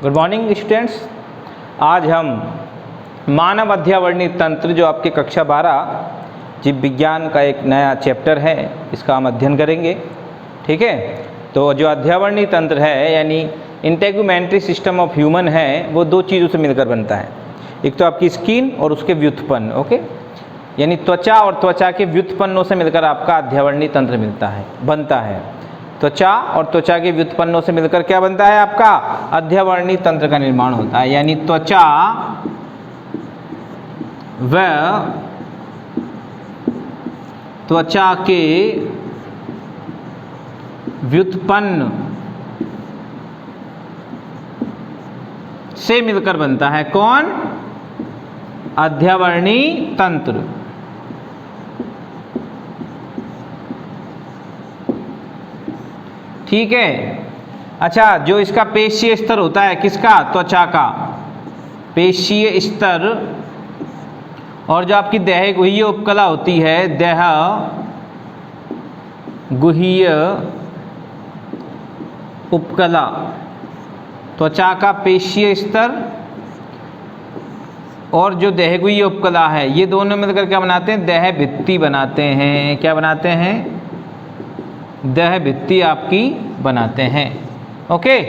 Good morning students. आज हम मानव अध्यावरणीय तंत्र जो आपके कक्षा 12 जीव विज्ञान का एक नया चैप्टर है, इसका हम अध्ययन करेंगे। ठीक है, तो जो अध्यावरणीय तंत्र है यानी इंटेगुमेंट्री सिस्टम ऑफ ह्यूमन है, वो दो चीज़ों से मिलकर बनता है। एक तो आपकी स्किन और उसके व्युत्पन्न, ओके, यानी त्वचा और त्वचा के व्युत्पन्नों से मिलकर आपका अध्यावरणीय तंत्र बनता है। त्वचा और त्वचा के व्युत्पन्नों से मिलकर क्या बनता है? आपका अध्यावरणीय तंत्र का निर्माण होता है। यानी त्वचा व त्वचा के व्युत्पन्न से मिलकर बनता है कौन? अध्यावरणीय तंत्र। ठीक है। अच्छा, जो इसका पेशीय स्तर होता है, किसका? त्वचा का पेशीय स्तर, और जो आपकी देह गुह्य उपकला होती है, देह गुह्य उपकला, त्वचा का पेशीय स्तर और जो देहगुह्य उपकला है, ये दोनों मिलकर क्या बनाते हैं? देह भित्ति बनाते हैं। क्या बनाते हैं? देह भित्ति आपकी बनाते हैं। ओके,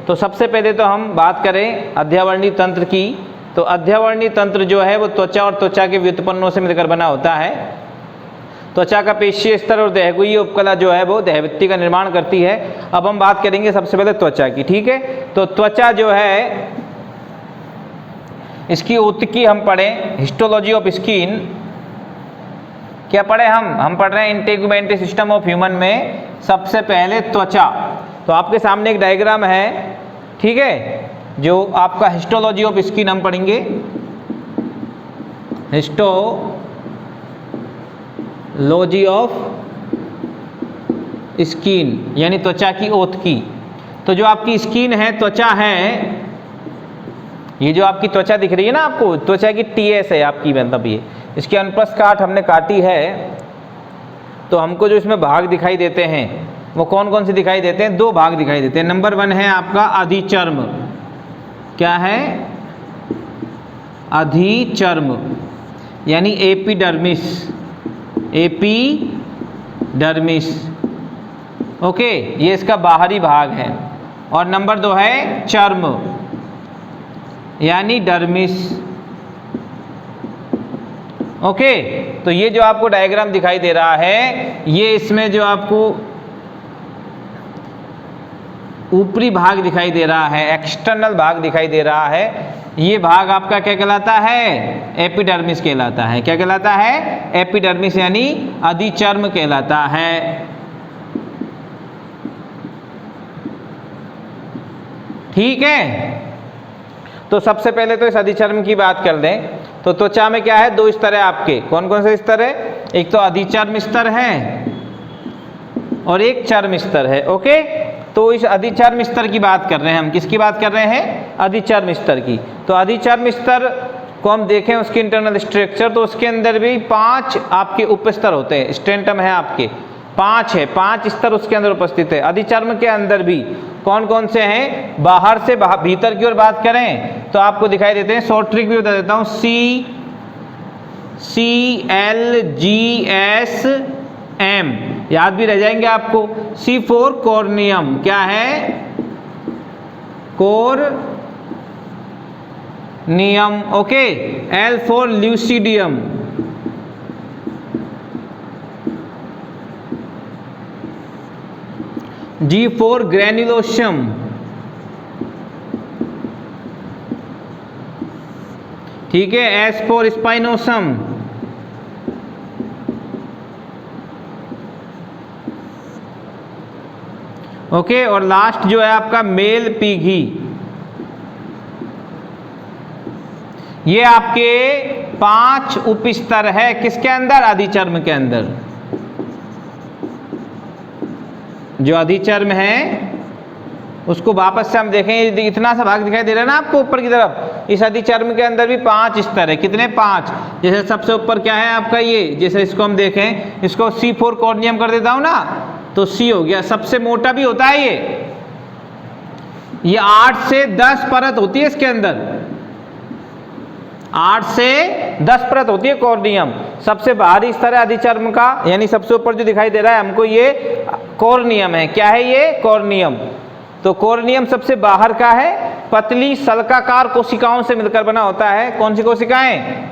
तो सबसे पहले तो हम बात करें अध्यावरणीय तंत्र की। तो अध्यावरणीय तंत्र जो है वो त्वचा और त्वचा के व्युत्पन्नों से मिलकर बना होता है। त्वचा का पेशीय स्तर और देहगुह्य उपकला जो है वो देह भित्ति का निर्माण करती है। अब हम बात करेंगे सबसे पहले त्वचा की। ठीक है, तो त्वचा जो है, इसकी उत्तकी हम पढ़ें, हिस्टोलॉजी ऑफ स्किन। क्या पढ़े हम पढ़ रहे हैं इंटेगुमेंट्री सिस्टम ऑफ ह्यूमन में सबसे पहले त्वचा। तो आपके सामने एक डायग्राम है, ठीक है, जो आपका हिस्टोलॉजी ऑफ स्किन हम पढ़ेंगे। हिस्टोलॉजी ऑफ स्किन यानी त्वचा की उत्तकी। तो जो आपकी स्किन है, त्वचा है, ये जो आपकी त्वचा दिख रही है ना आपको, त्वचा की टीएस है आपकी, मतलब ये इसकी अनुप्रस्थ काट हमने काटी है। तो हमको जो इसमें भाग दिखाई देते हैं वो कौन कौन से दिखाई देते हैं? दो भाग दिखाई देते हैं। नंबर 1 है आपका अधिचर्म। क्या है? अधिचर्म यानी एपिडर्मिस। एपिडर्मिस, ओके, ये इसका बाहरी भाग है। और नंबर 2 है चर्म यानी डर्मिस। ओके, तो ये जो आपको डायग्राम दिखाई दे रहा है, ये इसमें जो आपको ऊपरी भाग दिखाई दे रहा है, एक्सटर्नल भाग दिखाई दे रहा है, ये भाग आपका क्या कहलाता है? एपिडर्मिस कहलाता है। क्या कहलाता है? एपिडर्मिस यानी अधिचर्म कहलाता है। ठीक है, तो सबसे पहले तो इस अधिचर्म की बात कर लें। तो त्वचा में क्या है? 2 स्तर है आपके। कौन कौन से स्तर है? एक तो अधिचर्म स्तर है और एक चर्म स्तर है। ओके, तो इस अधिचर्म स्तर की बात कर रहे हैं हम। किसकी बात कर रहे हैं? अधिचर्म स्तर की। तो अधिचर्म स्तर को हम देखें उसकी इंटरनल स्ट्रक्चर, तो उसके अंदर भी 5 आपके उपस्तर होते हैं। स्टेंटम है आपके 5 है, 5 स्तर उसके अंदर उपस्थित है। अधिचर्म के अंदर भी कौन कौन से हैं? बाहर से भीतर की ओर बात करें तो आपको दिखाई देते हैं। शॉर्ट ट्रिक भी बता देता हूं, CLGSM, याद भी रह जाएंगे आपको। C for corneum. क्या है? Corneum. Okay, L for lucidum. G for granulosum. ठीक है, S फॉर स्पाइनोसम। ओके, और लास्ट जो है आपका मेल पीघी। ये आपके 5 उपस्तर है किसके अंदर? अधिचर्म के अंदर। जो अधिचर्म है उसको वापस से हम देखें, इतना सा भाग दिखाई दे रहा है ना आपको ऊपर की तरफ। इस अधिचर्म के अंदर भी 5 स्तर है। कितने? 5। जैसे सबसे ऊपर क्या है आपका ये, जैसे इसको हम देखें, इसको C फॉर कॉर्नियम कर देता हूं ना, तो C हो गया। सबसे मोटा भी होता है ये, ये 8 से 10 परत होती है इसके अंदर, 8 से 10 परत होती है कॉर्नियम। सबसे बाहरी स्तर है अधिचर्म का, यानी सबसे ऊपर जो दिखाई दे रहा है हमको ये कॉर्नियम है। क्या है ये? कॉर्नियम। तो कॉर्नियम सबसे बाहर का है, पतली सल्काकार कोशिकाओं से मिलकर बना होता है। कौन सी कोशिकाएं?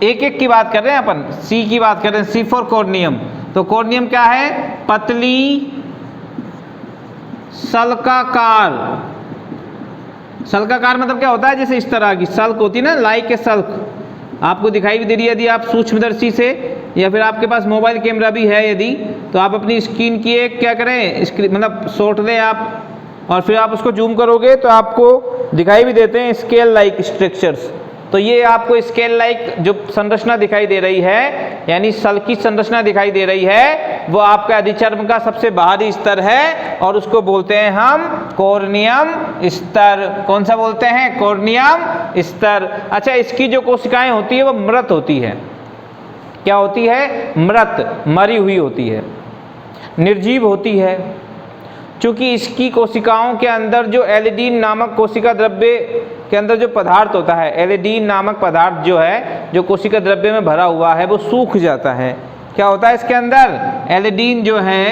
एक एक की बात कर रहे हैं अपन, सी की बात कर रहे हैं, सी फॉर कॉर्नियम। तो कॉर्नियम क्या है? पतली सल्काकार। सल्काकार मतलब क्या होता है? जैसे इस तरह की सल्क होती है ना, लाइक ए सल्क, आपको दिखाई भी दे रही है। यदि आप सूक्ष्मदर्शी से या फिर आपके पास मोबाइल कैमरा भी है यदि, तो आप अपनी स्क्रीन की एक क्या करें, स्क्रीन मतलब शॉट लें आप, और फिर आप उसको जूम करोगे तो आपको दिखाई भी देते हैं स्केल लाइक स्ट्रक्चर्स। तो ये आपको स्केल लाइक जो संरचना दिखाई दे रही है, यानी सल की संरचना दिखाई दे रही है, वो आपका अधिचर्म का सबसे बाहरी स्तर है और उसको बोलते हैं हम कॉर्नियम स्तर। कौन सा बोलते हैं? कॉर्नियम स्तर। अच्छा, इसकी जो कोशिकाएं होती है वो मृत होती है। क्या होती है? मृत, मरी हुई होती है, निर्जीव होती है। चूंकि इसकी कोशिकाओं के अंदर जो एलिडीन नामक कोशिका द्रव्य के अंदर जो पदार्थ होता है, एलिडीन नामक पदार्थ जो है, जो कोशिका द्रव्य में भरा हुआ है, वो सूख जाता है। क्या होता है इसके अंदर? एलिडीन जो है,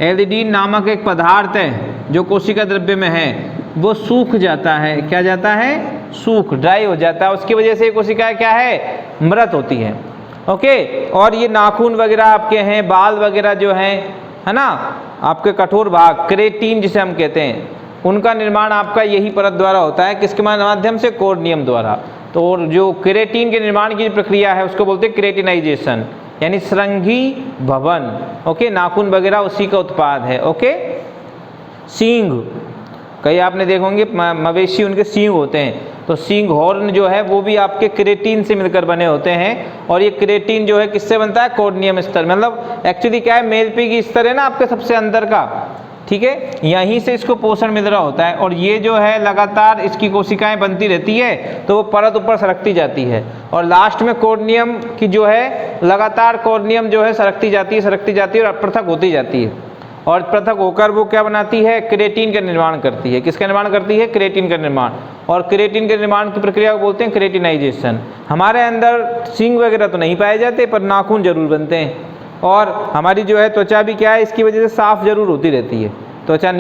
एलिडीन नामक एक पदार्थ है जो कोशिका द्रव्य में है, वो सूख जाता है। क्या जाता है? सूख, ड्राई हो जाता है। उसकी वजह से कोशिका क्या है? मृत होती है। ओके। और ये नाखून वगैरह आपके हैं, बाल वगैरह जो हैं, है ना, आपके कठोर भाग, केराटिन जिसे हम कहते हैं, उनका निर्माण आपका यही परत द्वारा होता है। किसके माध्यम से? कॉर्नियम द्वारा। तो जो केराटिन के निर्माण की प्रक्रिया है उसको बोलते हैं केराटिनाइजेशन, यानी श्रृंगी भवन। ओके, नाखून वगैरह उसी का उत्पाद है। ओके। सींग, कई आपने देखे होंगे मवेशी, उनके सींग होते हैं, तो सींग हॉर्न जो है वो भी आपके केराटिन से मिलकर बने होते हैं। और ये केराटिन जो है किससे बनता है? कॉर्नियम स्तर। मतलब एक्चुअली क्या है, मेल पी की स्तर है ना आपके सबसे अंदर का, ठीक है, यहीं से इसको पोषण मिल रहा होता है। और ये जो है लगातार इसकी कोशिकाएं बनती रहती है, तो वो परत ऊपर सरकती जाती है, और लास्ट में कॉर्नियम की जो है लगातार कॉर्नियम जो है सरकती जाती है और पृथक होती जाती है। और पृथक होकर वो क्या बनाती है? केराटिन का निर्माण करती है। किसका निर्माण करती है? केराटिन का निर्माण। और केराटिन के निर्माण की प्रक्रिया को बोलते हैं केराटिनाइजेशन। हमारे अंदर सींग वगैरह तो नहीं पाए जाते, पर नाखून जरूर बनते हैं। और हमारी जो है त्वचा भी क्या है, इसकी वजह से साफ जरूर होती रहती है। त्वचा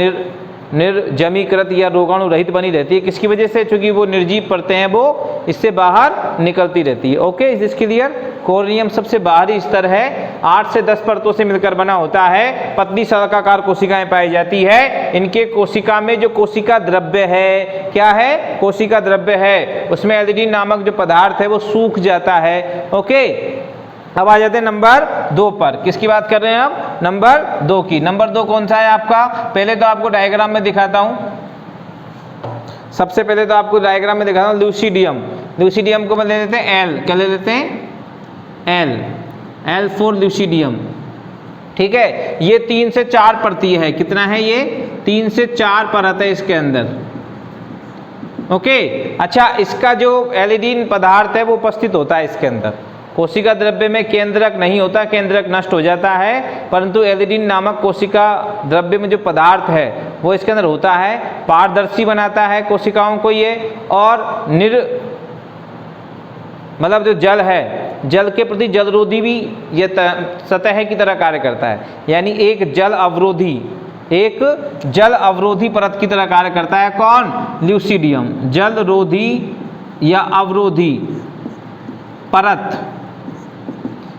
निर्जमीकृत या रोगाणु रहित बनी रहती है। किसकी वजह से? चूंकि वो निर्जीव परतें हैं, वो इससे बाहर निकलती रहती है। Okay, is this clear? Corneum सबसे बाहरी स्तर है, 8 से 10 परतों से मिलकर बना होता है, पतली सल्काकार कोशिकाएं पाई जाती है। इनके कोशिका में जो कोशिका द्रव्य है, क्या है? कोशिका द्रव्य है, उसमें एलिडीन नामक जो पदार्थ है वो सूख जाता है। ओके। अब आ जाते हैं नंबर 2 पर। किसकी बात कर रहे हैं आप? नंबर 2 की। नंबर 2 कौन सा है आपका? पहले तो आपको डायग्राम में दिखाता हूं। सबसे पहले तो आपको डायग्राम में दिखाता हूं ल्यूसीडियम। ल्यूसीडियम को मैं ले लेते हैं एल। क्या ले लेते हैं? एल। L for lucidum. ठीक है। ये 3 से 4 परती है। कितना है ये? 3 से 4 परत है इसके अंदर। ओके। अच्छा, इसका जो एलिडीन पदार्थ है वो उपस्थित होता है इसके अंदर। कोशिका द्रव्य में केंद्रक नहीं होता, केंद्रक नष्ट हो जाता है, परंतु एलिडीन नामक कोशिका द्रव्य में जो पदार्थ है वो इसके अंदर होता है। पारदर्शी बनाता है कोशिकाओं को ये, और मतलब जो जल है, जल के प्रति जलरोधी भी ये सतह की तरह कार्य करता है। यानी एक जल अवरोधी परत की तरह कार्य करता है। कौन? ल्यूसीडियम। जल रोधी या अवरोधी परत,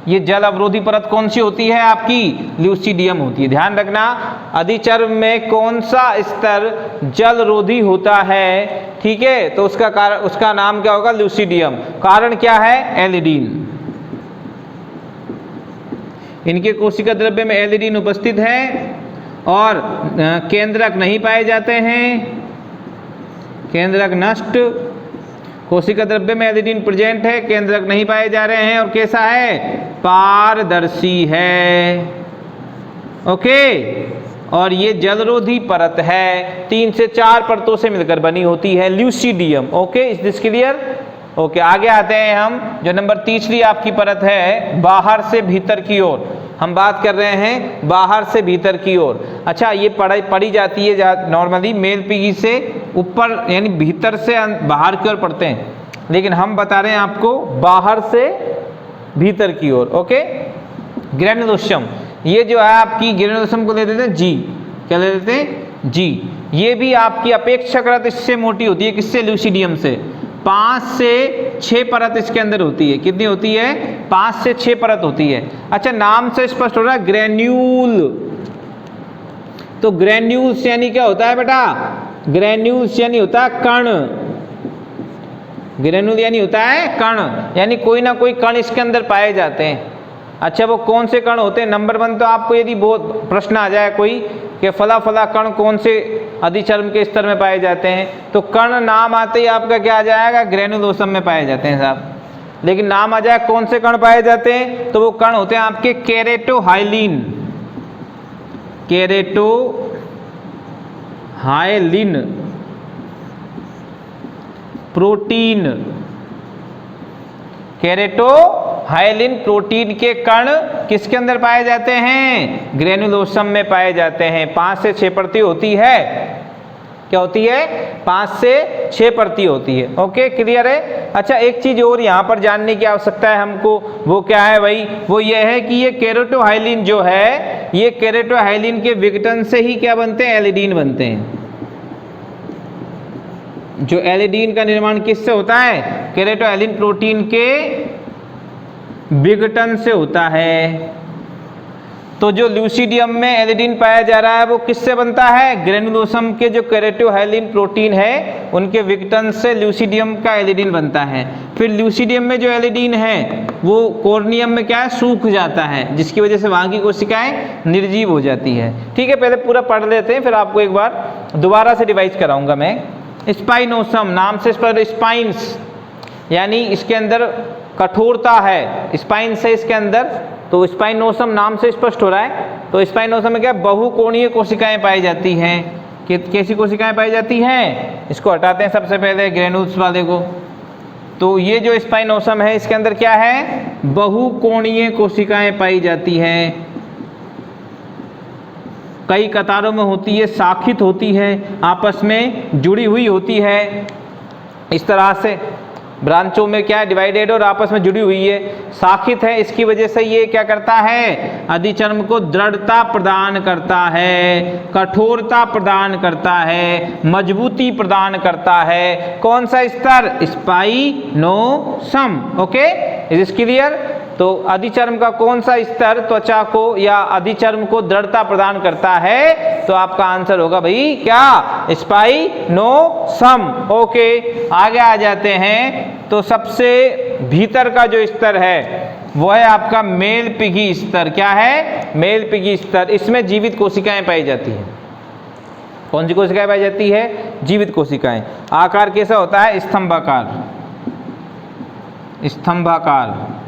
ये जल अवरोधी परत कौन सी होती है आपकी? ल्यूसीडियम होती है। ध्यान रखना, अधिचर्म में कौन सा स्तर जल रोधी होता है, ठीक है, तो उसका नाम क्या होगा? ल्यूसीडियम। कारण क्या है? एलिडीन। इनके कोशिका द्रव्य में एलिडीन उपस्थित है और केंद्रक नहीं पाए जाते हैं, केंद्रक नष्ट। कोशिका द्रव्य में एलिडीन प्रेजेंट है, केंद्रक नहीं पाए जा रहे हैं, और कैसा है? पारदर्शी है। ओके। और ये जलरोधी परत है, 3 से 4 परतों से मिलकर बनी होती है lucidum. Okay, is this clear? Okay, आगे आते हैं हम। जो नंबर तीसरी आपकी परत है बाहर से भीतर की ओर, हम बात कर रहे हैं बाहर से भीतर की ओर। अच्छा, ये पढ़ी जाती है नॉर्मली मेल पिगी से ऊपर यानी भीतर से बाहर की ओर पढ़ते हैं, लेकिन हम बता रहे हैं आपको बाहर से भीतर की ओर। ओके, ग्रेनुलोसम, ये जो है आपकी ग्रेनुलोसम को ले लेते हैं जी, क्या ले लेते हैं जी। ये भी आपकी अपेक्षाकृत इससे मोटी होती है, किससे, ल्यूसीडियम से। 5 से 6 परत इसके अंदर होती है। कितनी होती है? 5 से 6 परत होती है। अच्छा, नाम से स्पष्ट हो रहा है ग्रेन्यूल। तो ग्रेन्यूल्स यानी क्या होता है बेटा? ग्रेन्यूल्स यानी होता है कण। ग्रेन्यूल यानी होता है कण, यानी कोई ना कोई कण इसके अंदर पाए जाते हैं। अच्छा, वो कौन से कण होते हैं? नंबर 1 तो आपको यदि बहुत प्रश्न आ जाए कोई कि फला फला कण कौन से अधिचर्म के स्तर में पाए जाते हैं, तो कण नाम आते ही आपका क्या आ जाएगा? ग्रेनुलोसम में पाए जाते हैं साहब। लेकिन नाम आ जाए कौन से कण पाए जाते हैं, तो वो कण होते हैं आपके केरेटोहाइलिन। केरेटोहाइलिन प्रोटीन, केरेटोहाइलिन प्रोटीन के कण किसके अंदर पाए जाते हैं? ग्रेनुलोसम में पाए जाते हैं। 5 से 6 परती होती है। क्या होती है? 5 से 6 परती होती है। ओके, क्लियर है? अच्छा, एक चीज और यहाँ पर जानने की आवश्यकता है हमको, वो क्या है भाई? वो ये है कि ये केरेटोहाइलिन जो है, ये केरेटोहाइलिन के विघटन से ही क्या बनते हैं? एलिडीन बनते हैं। जो एलिडीन का निर्माण किससे होता है? केरेटोहाइलिन प्रोटीन के विघटन से होता है। तो जो ल्यूसीडियम में एलिडीन पाया जा रहा है वो किससे बनता है? ग्रेनुलोसम के जो केरेटोहाइलिन प्रोटीन है उनके विघटन से ल्यूसीडियम का एलिडीन बनता है। फिर ल्यूसीडियम में जो एलिडीन है वो कोर्नियम में क्या है? सूख जाता है, जिसकी वजह से वहां की कोशिकाएं निर्जीव हो जाती है। ठीक है, पहले पूरा पढ़ लेते हैं, फिर आपको एक बार दोबारा से रिवाइज कराऊंगा मैं। स्पाइनोसम, नाम से स्पाइंस यानी इसके अंदर कठोरता है, स्पाइंस है इसके अंदर, तो स्पाइनोसम नाम से स्पष्ट हो रहा है। तो स्पाइनोसम में क्या? बहुकोणीय कोशिकाएं पाई जाती हैं। कैसी कोशिकाएं पाई जाती हैं? इसको हटाते हैं सबसे पहले ग्रेनुल्स वाले को। तो ये जो स्पाइनोसम है इसके अंदर क्या है? बहुकोणीय कोशिकाएं पाई जाती हैं। कई कतारों में होती है, शाखित होती है, आपस में जुड़ी हुई होती है। इस तरह से ब्रांचों में क्या है? डिवाइडेड और आपस में जुड़ी हुई है, शाखित है। इसकी वजह से ये क्या करता है? अधिचर्म को दृढ़ता प्रदान करता है, कठोरता प्रदान करता है, मजबूती प्रदान करता है। कौन सा स्तर? Spinosum. Okay, is this clear? तो अधिचर्म का कौन सा स्तर त्वचा को या अधिचर्म को दृढ़ता प्रदान करता है? तो आपका आंसर होगा भाई क्या? स्पाइनोसम। ओके, आगे आ जाते हैं। तो सबसे भीतर का जो स्तर है वो है आपका मेल पिगी स्तर। क्या है? मेल पिगी स्तर। इसमें जीवित कोशिकाएं पाई जाती हैं। कौन सी कोशिकाएं पाई जाती है? जीवित कोशिकाएं। आकार कैसा होता है? स्तंभाकार। स्तंभाकार,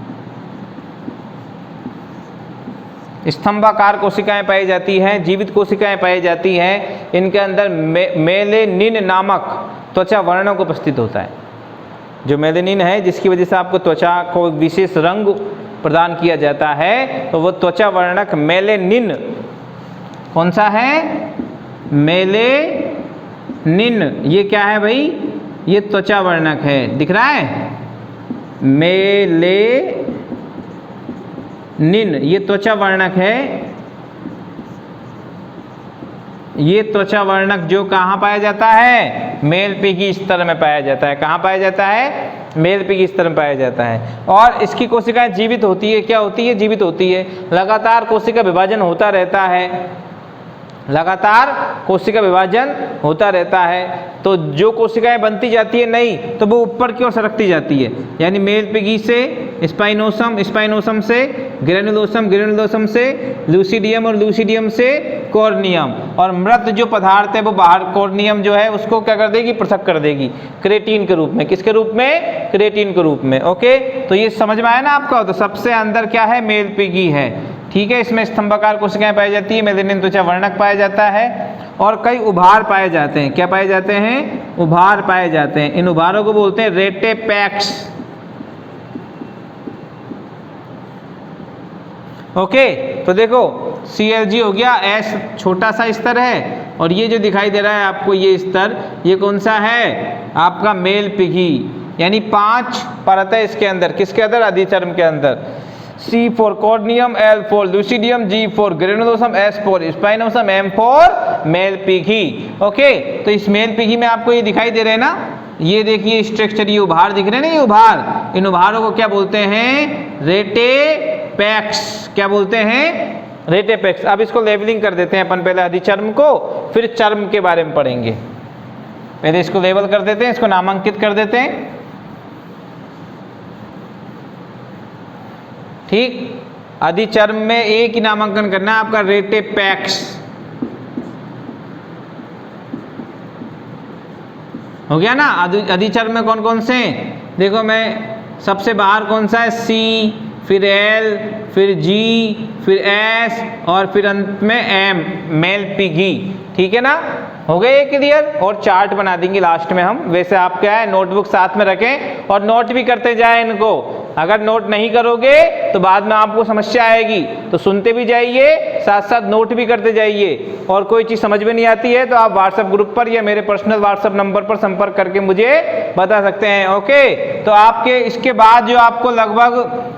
स्तंभाकार कोशिकाएं पाई जाती हैं, जीवित कोशिकाएं पाई जाती हैं। इनके अंदर मेलेनिन नामक त्वचा वर्णक उपस्थित होता है। जो मेलेनिन है जिसकी वजह से आपको त्वचा को एक विशेष रंग प्रदान किया जाता है, तो वो त्वचा वर्णक मेलेनिन कौन सा है? मेलेनिन। ये क्या है भाई? ये त्वचा वर्णक है, दिख रहा है? मेलेनिन ये त्वचा वर्णक है। ये त्वचा वर्णक जो कहाँ पाया जाता है? मेल पिगी स्तर में पाया जाता है। कहाँ पाया जाता है? मेल पिगी स्तर में पाया जाता है। और इसकी कोशिकाएं जीवित होती है। क्या होती है? जीवित होती है। लगातार कोशिका विभाजन होता रहता है, लगातार कोशिका विभाजन होता रहता है। तो जो कोशिकाएं बनती जाती है नई, तो वो ऊपर की ओर सरकती जाती है। यानी मेल पिगी से स्पाइनोसम, स्पाइनोसम से ग्रेनुलोसम, ग्रेनुलोसम से ल्यूसीडियम और ल्यूसीडियम से कॉर्नियम। और मृत जो पदार्थ है वो बाहर, कॉर्नियम जो है उसको क्या कर देगी? पृथक कर देगी क्रेटीन के रूप में। किसके रूप में? क्रेटीन के रूप में। ओके, तो ये समझ में आया ना आपका? तो सबसे अंदर क्या है? मेल पिगी है। ठीक है, इसमें स्तंभाकार कोशिकाएं पाई जाती है, मेलेनिन त्वचा वर्णक पाया जाता है, और कई उभार पाए जाते हैं। क्या पाए जाते हैं? उभार पाए जाते हैं। इन उभारों को बोलते हैं रेटेपैक्स। ओके, तो देखो Clg हो गया, S छोटा सा स्तर है, और ये जो दिखाई दे रहा है आपको ये स्तर, ये कौन सा है आपका मेल पिघी, यानी 5 परत है इसके अंदर, किसके अंदर, अधिचर्म के अंदर। C for corneum, L for lucidum, G for granulosum, S for spinosum, M for malpighii. Okay, तो इस मेल पिघी में आपको ये दिखाई दे रहे हैं ना, ये देखिए स्ट्रक्चर, ये उभार दिख रहे हैं ना, ये उभार, इन उभारों को क्या बोलते हैं, रेटेपेक्स। क्या बोलते हैं, रेटेपेक्स। अब इसको लेवलिंग कर देते हैं अपन, पहले अधिचर्म को, फिर चर्म के बारे में पढ़ेंगे। पहले इसको लेवल कर देते हैं, इसको नामांकित कर देते हैं। ठीक, अधिचर्म में एक ही नामांकन करना है आपका, रेटेपेक्स। हो गया ना। अधिचर्म में कौन कौन से, देखो मैं सबसे बाहर कौन सा है, C, फिर L, फिर G, फिर S और फिर अंत में M, मेल पिघी। ठीक है ना, हो गए ये क्लियर। और चार्ट बना देंगे लास्ट में हम। वैसे आप क्या है, नोटबुक साथ में रखें और नोट भी करते जाएं इनको। अगर नोट नहीं करोगे तो बाद में आपको समस्या आएगी, तो सुनते भी जाइए, साथ साथ नोट भी करते जाइए। और कोई चीज़ समझ में नहीं आती है तो आप व्हाट्सएप ग्रुप पर या मेरे पर्सनल व्हाट्सएप नंबर पर संपर्क करके मुझे बता सकते हैं। ओके, तो आपके इसके बाद जो आपको लगभग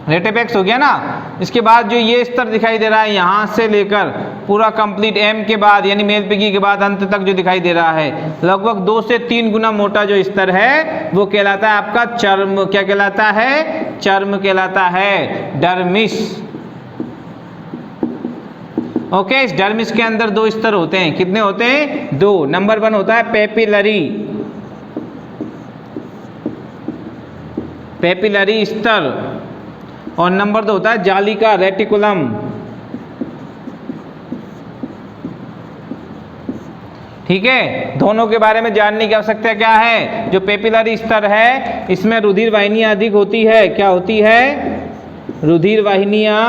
रेटेपेक्स हो गया ना, इसके बाद जो ये स्तर दिखाई दे रहा है यहाँ से लेकर पूरा कंप्लीट M के बाद यानी मेल पिघी के बाद अंत तक जो दिखाई दे रहा है, लगभग 2 से 3 गुना मोटा जो स्तर है वो कहलाता है आपका चर्म। क्या कहलाता है, चर्म कहलाता है, डर्मिस। ओके, इस डर्मिस के अंदर 2 स्तर होते हैं। कितने होते हैं, 2। नंबर 1 होता है पेपिलरी, पेपिलरी स्तर, और नंबर 2 होता है जालिका, रेटिकुलम। ठीक है, दोनों के बारे में जानने की आवश्यकता क्या है। जो पेपिलरी स्तर है इसमें रुधिर वाहिनियां अधिक होती है। क्या होती है, रुधिर वाहिनियां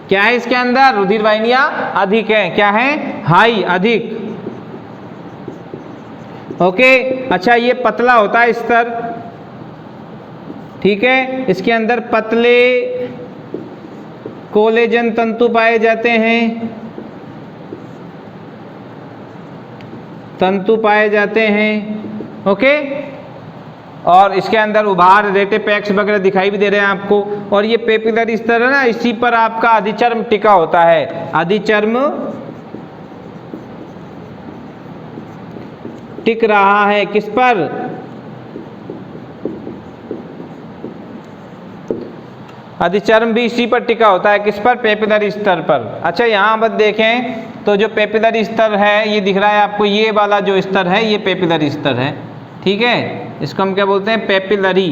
क्या है इसके अंदर, रुधिर वाहिनियां अधिक है। क्या है, हाई, अधिक। ओके, अच्छा ये पतला होता है स्तर। ठीक है, इसके अंदर पतले कोलेजन तंतु पाए जाते हैं, तंतु पाए जाते हैं। ओके, और इसके अंदर उभार, रेटेपेक्स वगैरह दिखाई भी दे रहे हैं आपको। और ये पेपिलरी स्तर है ना, इसी पर आपका अधिचर्म टिका होता है। अधिचर्म टिक रहा है किस पर, अधिचर्म भी इसी पर टिका होता है, किस पर, पेपिलरी स्तर पर। अच्छा यहाँ पर देखें तो जो पेपिलरी स्तर है ये दिख रहा है आपको, ये वाला जो स्तर है ये पेपिलरी स्तर है। ठीक है, इसको हम क्या बोलते हैं, पेपिलरी।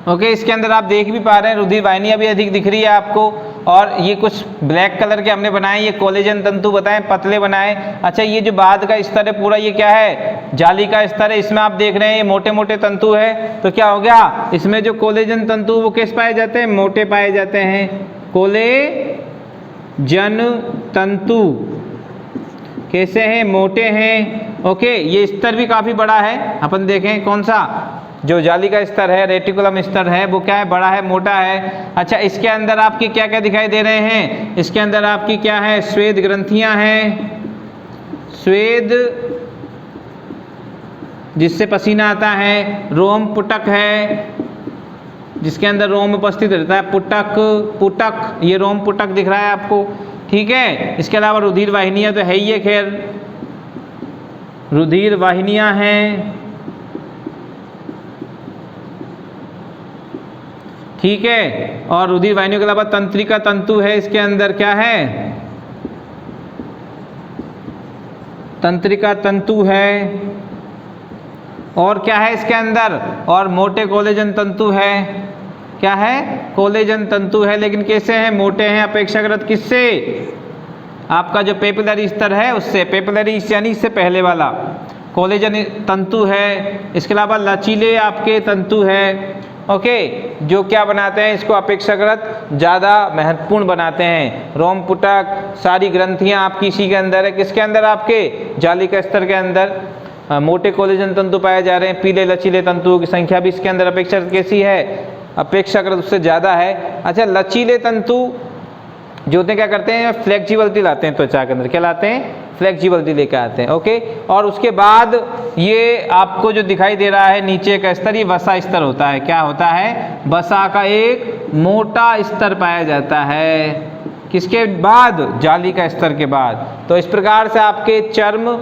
ओके, इसके अंदर आप देख भी पा रहे हैं रुधिर वाहिनियां भी अधिक दिख रही है आपको। और ये कुछ ब्लैक कलर के हमने बनाए, ये कोलेजन तंतु बताएं, पतले बनाए। अच्छा, ये जो बाद का स्तर है पूरा, ये क्या है, जाली का स्तर है। इसमें आप देख रहे हैं ये मोटे मोटे तंतु है, तो क्या हो गया, इसमें जो कोलेजन तंतु वो किस पाए जाते हैं, मोटे पाए जाते हैं, कोलेजन तंतु कैसे हैं, मोटे हैं। ओके, ये स्तर भी काफी बड़ा है। अपन देखें कौन सा, जो जाली का स्तर है, रेटिकुलम स्तर है, वो क्या है, बड़ा है, मोटा है। अच्छा, इसके अंदर आपकी क्या क्या दिखाई दे रहे हैं, इसके अंदर आपकी क्या है, स्वेद ग्रंथियां हैं, स्वेद जिससे पसीना आता है, रोम पुटक है जिसके अंदर रोम उपस्थित रहता है, पुटक, पुटक, ये रोम पुटक दिख रहा है आपको। ठीक है, इसके अलावा रुधिर वाहिनियां तो है ही है, खैर रुधिर वाहिनियां हैं। ठीक है, और रुधिर वाहिनियों के अलावा तंत्रिका तंतु है इसके अंदर। क्या है, तंत्रिका तंतु है। और क्या है इसके अंदर, और मोटे कोलेजन तंतु है। क्या है, कोलेजन तंतु है, लेकिन कैसे हैं, मोटे हैं अपेक्षाकृत किससे, आपका जो पेपिलरी स्तर है उससे। पेपिलरी यानी इससे पहले वाला कोलेजन तंतु है। इसके अलावा लचीले आपके तंतु है। ओके, जो क्या बनाते हैं, इसको अपेक्षाकृत ज़्यादा महत्वपूर्ण बनाते हैं। रोम पुटक, सारी ग्रंथियां आपकी इसी के अंदर है, किसके अंदर, आपके जाली का स्तर के अंदर। मोटे कोलेजन तंतु पाए जा रहे हैं, पीले लचीले तंतुओं की संख्या भी इसके अंदर अपेक्षाकृत कैसी है, अपेक्षाकृत उससे ज़्यादा है। अच्छा, लचीले तंतु जो होते हैं क्या करते हैं, फ्लेक्सिबिलिटी लाते हैं त्वचा के अंदर, क्या लाते हैं, फ्लेक्सिबिलिटी लेकर आते हैं। ओके, और उसके बाद ये आपको जो दिखाई दे रहा है नीचे का स्तर, ये वसा स्तर होता है। क्या होता है, वसा का एक मोटा स्तर पाया जाता है, किसके बाद, जाली का स्तर के बाद। तो इस प्रकार से आपके चर्म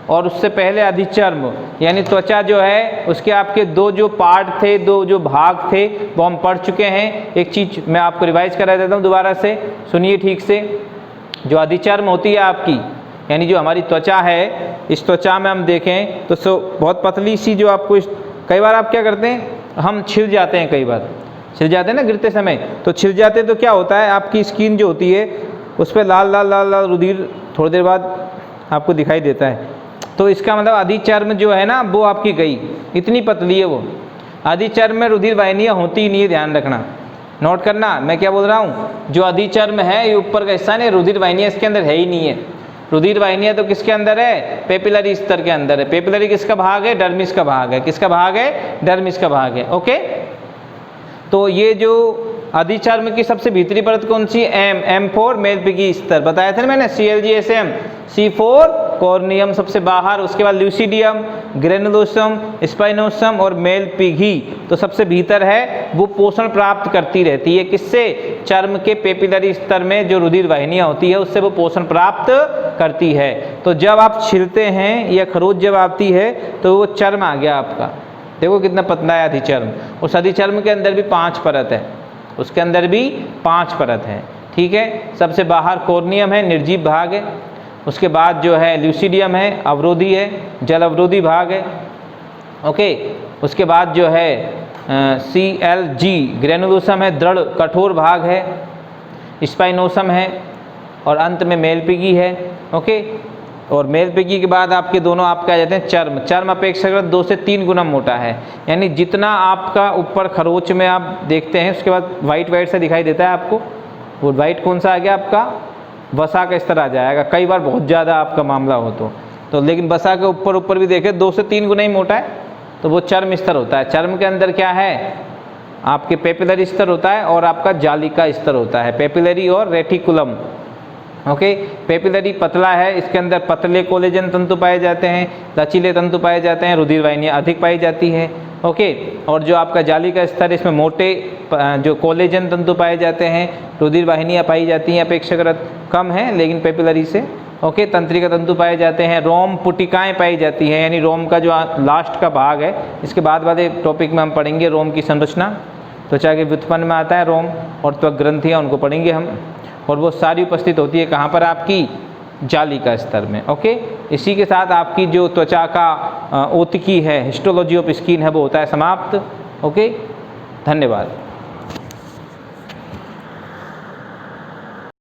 और उससे पहले अधिचर्म यानी त्वचा जो है उसके आपके दो जो पार्ट थे, दो जो भाग थे, वो हम पढ़ चुके हैं। एक चीज़ मैं आपको रिवाइज करा देता हूँ दोबारा से, सुनिए ठीक से। जो अधिचर्म होती है आपकी, यानी जो हमारी त्वचा है, इस त्वचा में हम देखें तो बहुत पतली सी जो आपको कई बार आप क्या करते हैं, हम छिल जाते हैं, कई बार छिल जाते हैं ना गिरते समय, तो छिल जाते तो क्या होता है, आपकी स्किन जो होती है उस पर लाल लाल लाल लाल रुधिर थोड़ी देर बाद आपको दिखाई देता है। तो इसका मतलब अधिचर्म जो है ना वो आपकी गई, इतनी पतली है वो। अधिचर्म में रुधिर वाहिनियाँ होती ही नहीं है, ध्यान रखना, नोट करना मैं क्या बोल रहा हूँ। जो अधिचर्म है ये ऊपर का हिस्सा नहीं, रुधिर वाहिनियाँ इसके अंदर है ही नहीं है। रुधिर वाहिनियाँ तो किसके अंदर है, पेपिलरी स्तर के अंदर है। पेपिलरी किसका भाग है, डर्मिस का भाग है। किसका भाग है, डर्मिस का भाग है। ओके, तो ये जो अधिचर्म की सबसे भीतरी परत कौन सी, M4 मेलपिगी स्तर बताया था ना मैंने, CLGSM, C4 कॉर्नियम सबसे बाहर, उसके बाद ल्यूसिडियम, ग्रेनुलोसम, स्पाइनोसम और मेलपिगी तो सबसे भीतर है। वो पोषण प्राप्त करती रहती है किससे, चर्म के पेपिलरी स्तर में जो रुधिर वाहिनियाँ होती है उससे वो पोषण प्राप्त करती है। तो जब आप छिलते हैं या खरोच जब आती है तो वो चर्म आ गया आपका, देखो कितना पतला है अधिचर्म। उस अधिचर्म के अंदर भी 5 परत है, उसके अंदर भी 5 परत है, ठीक है। सबसे बाहर कॉर्नियम है, निर्जीव भाग है। उसके बाद जो है ल्यूसिडियम है, अवरोधी है, जल अवरोधी भाग है। ओके, उसके बाद जो है CLG ग्रेनुलोसम है, दृढ़ कठोर भाग है, स्पाइनोसम है और अंत में मेलपिगी है। ओके, और मेलपिगी के बाद आपके दोनों आपके आ जाते हैं चर्म। चर्म अपेक्षाकृत 2 से 3 गुना मोटा है, यानी जितना आपका ऊपर खरोच में आप देखते हैं उसके बाद वाइट वाइट सा दिखाई देता है आपको, वो वाइट कौन सा आ गया आपका, वसा का स्तर आ जाएगा। कई बार बहुत ज़्यादा आपका मामला हो तो लेकिन वसा के ऊपर भी देखें 2 से 3 गुना ही मोटा है, तो वो चर्म स्तर होता है। चर्म के अंदर क्या है, आपके पेपिलरी स्तर होता है और आपका जालिका स्तर होता है, पेपिलरी और रेटिकुलम। ओके, पेपिलरी पतला है, इसके अंदर पतले कोलेजन तंतु पाए जाते हैं, लचीले तंतु पाए जाते हैं, रुधिर वाहिनियाँ अधिक पाई जाती है। ओके, और जो आपका जाली का स्तर, इसमें मोटे जो कोलेजन तंतु पाए जाते हैं, रुधिर वाहिनियाँ पाई जाती हैं, अपेक्षाकृत कम है लेकिन पेपिलरी से। ओके, तंत्रिका तंतु पाए जाते हैं, रोम पुटिकाएँ पाई जाती हैं, यानी रोम का जो लास्ट का भाग है, इसके बाद वाले टॉपिक में हम पढ़ेंगे रोम की संरचना। त्वचा के व्युत्पन्न में आता है रोम और त्वक ग्रंथियाँ, उनको पढ़ेंगे हम, और वो सारी उपस्थित होती है कहाँ पर, आपकी जाली का स्तर में। ओके, इसी के साथ आपकी जो त्वचा का ओतिकी है, हिस्टोलॉजी ऑफ स्किन है, वो होता है समाप्त। ओके, धन्यवाद।